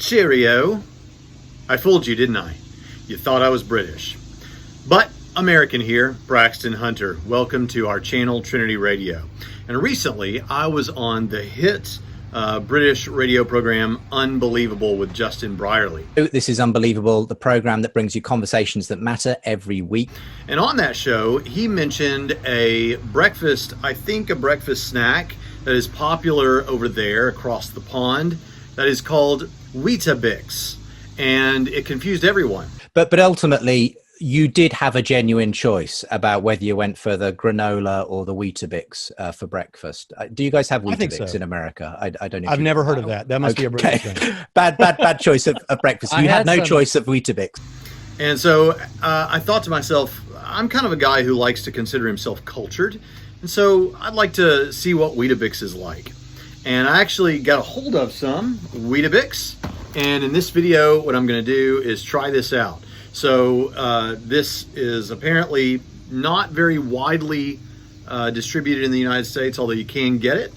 Cheerio. I fooled you, didn't I? You thought I was British. But American here, Braxton Hunter. Welcome to our channel, Trinity Radio. And recently, I was on the hit British radio program Unbelievable with Justin Brierley. This is Unbelievable, the program that brings you conversations that matter every week. And on that show, he mentioned a breakfast, I think a breakfast snack that is popular over there across the pond that is called Weetabix. And it confused everyone. But ultimately, you did have a genuine choice about whether you went for the granola or the Weetabix for breakfast. Do you guys have Weetabix in America? I don't know. I've never heard of that. That must be a British thing. Bad choice of breakfast. You had no choice of Weetabix. And so I thought to myself, I'm kind of a guy who likes to consider himself cultured. And so I'd like to see what Weetabix is like. And I actually got a hold of some Weetabix. And in this video, what I'm going to do is try this out. So this is apparently not very widely distributed in the United States, although you can get it.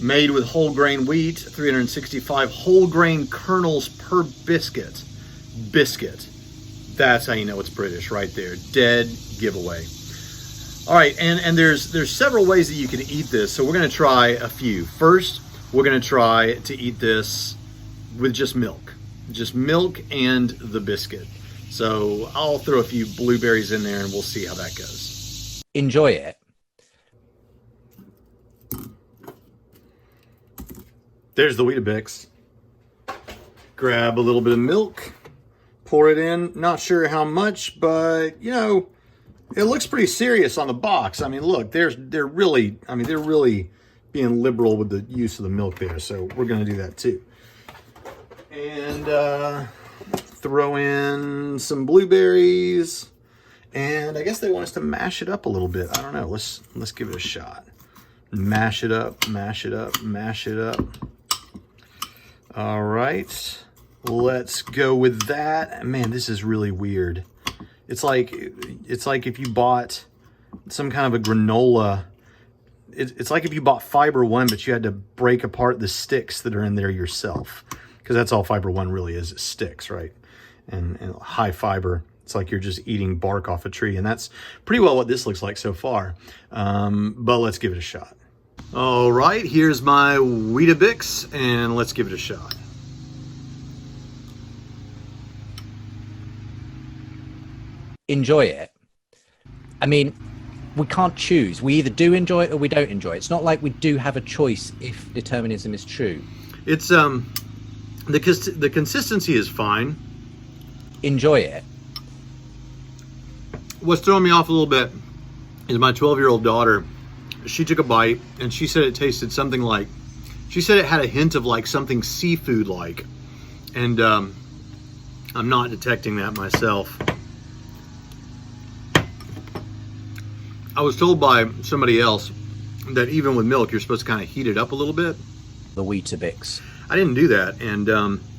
Made with whole grain wheat, 365 whole grain kernels per biscuit. Biscuit. That's how you know it's British right there. Dead giveaway. All right, and there's several ways that you can eat this. So we're going to try a few. First, we're going to try to eat this with just milk and the biscuit. So I'll throw a few blueberries in there and we'll see how that goes. Enjoy it. There's the Weetabix. Grab a little bit of milk, pour it in. Not sure how much, but you know, it looks pretty serious on the box. I mean, look, they're really being liberal with the use of the milk there. So we're going to do that too. And throw in some blueberries, and I guess they want us to mash it up a little bit. I don't know. Let's give it a shot. Mash it up, mash it up, mash it up. All right, let's go with that. Man, this is really weird. It's like if you bought some kind of a granola. It's like if you bought Fiber One, but you had to break apart the sticks that are in there yourself. Because that's all Fiber One really is sticks, right? And high fiber. It's like you're just eating bark off a tree. And that's pretty well what this looks like so far. But let's give it a shot. All right, here's my Weetabix, and let's give it a shot. Enjoy it. I mean, we can't choose. We either do enjoy it or we don't enjoy it. It's not like we do have a choice if determinism is true. It's the consistency is fine. Enjoy it. What's throwing me off a little bit is my 12-year-old daughter. She took a bite and she said it tasted something like, she said it had a hint of like something seafood like. And I'm not detecting that myself. I was told by somebody else that even with milk, you're supposed to kind of heat it up a little bit. The Weetabix. I didn't do that, and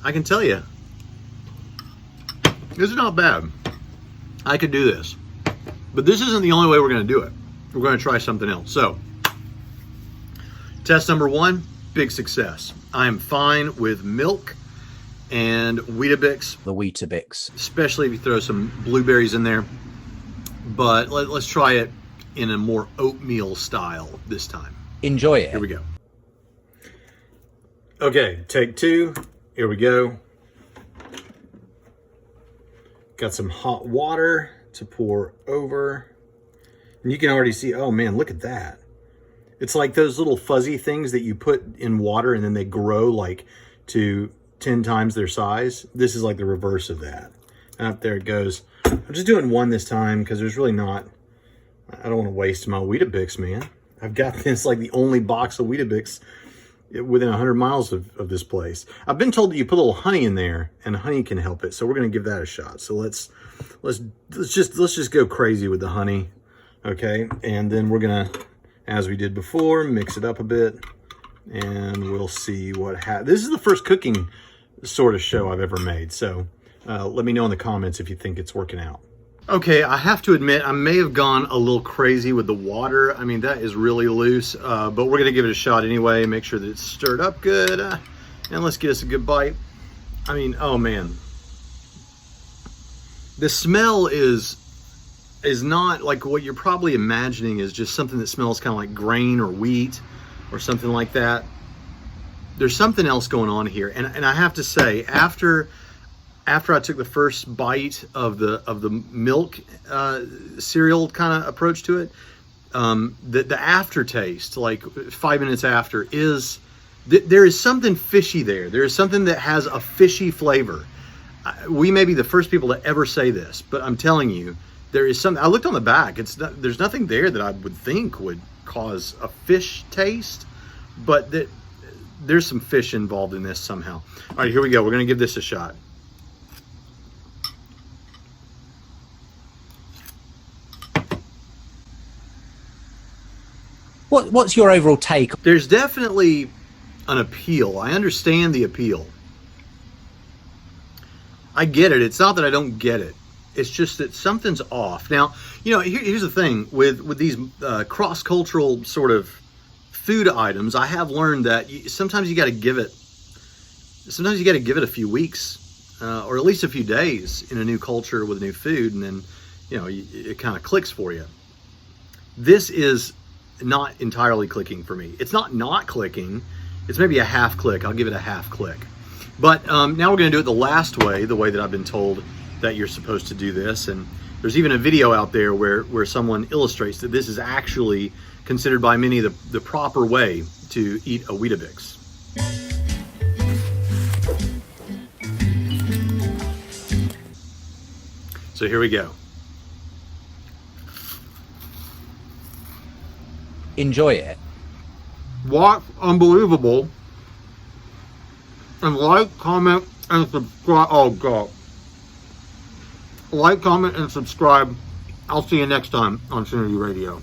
I can tell you, this is not bad. I could do this. But this isn't the only way we're going to do it. We're going to try something else. So, test number 1, big success. I am fine with milk and Weetabix. The Weetabix. Especially if you throw some blueberries in there. But let's try it in a more oatmeal style this time. Enjoy it. Here we go. Okay, take 2. Here we go. Got some hot water to pour over. And you can already see, oh man, look at that. It's like those little fuzzy things that you put in water and then they grow like to 10 times their size. This is like the reverse of that. There it goes. I'm just doing 1 this time because there's really not, I don't want to waste my Weetabix, man. I've got this like the only box of Weetabix within 100 miles of this place. I've been told that you put a little honey in there and honey can help it. So we're going to give that a shot. So let's just go crazy with the honey. Okay. And then we're going to, as we did before, mix it up a bit and we'll see what happens. This is the first cooking sort of show I've ever made. So let me know in the comments if you think it's working out. Okay, I have to admit, I may have gone a little crazy with the water. I mean, that is really loose, but we're gonna give it a shot anyway, make sure that it's stirred up good, and let's get us a good bite. I mean, oh man. The smell is not like what you're probably imagining is just something that smells kind of like grain or wheat or something like that. There's something else going on here. And I have to say, after I took the first bite of the milk cereal kind of approach to it, the aftertaste, like 5 minutes after, is there is something fishy there. There is something that has a fishy flavor. We may be the first people to ever say this, but I'm telling you, there is something. I looked on the back. There's nothing there that I would think would cause a fish taste, but there's some fish involved in this somehow. All right, here we go. We're going to give this a shot. What's your overall take? There's definitely an appeal. I understand the appeal. I get it. It's not that I don't get it. It's just that something's off. Now, here's the thing with these cross-cultural sort of food items. I have learned that sometimes you got to give it a few weeks, or at least a few days in a new culture with new food, and then it kind of clicks for you. This is not entirely clicking for me. It's not clicking. It's maybe a half click. I'll give it a half click. But now we're going to do it the last way, the way that I've been told that you're supposed to do this. And there's even a video out there where someone illustrates that this is actually considered by many the proper way to eat a Weetabix. So here we go. Enjoy it. What unbelievable. And like, comment, and subscribe. Oh, God. Like, comment, and subscribe. I'll see you next time on Trinity Radio.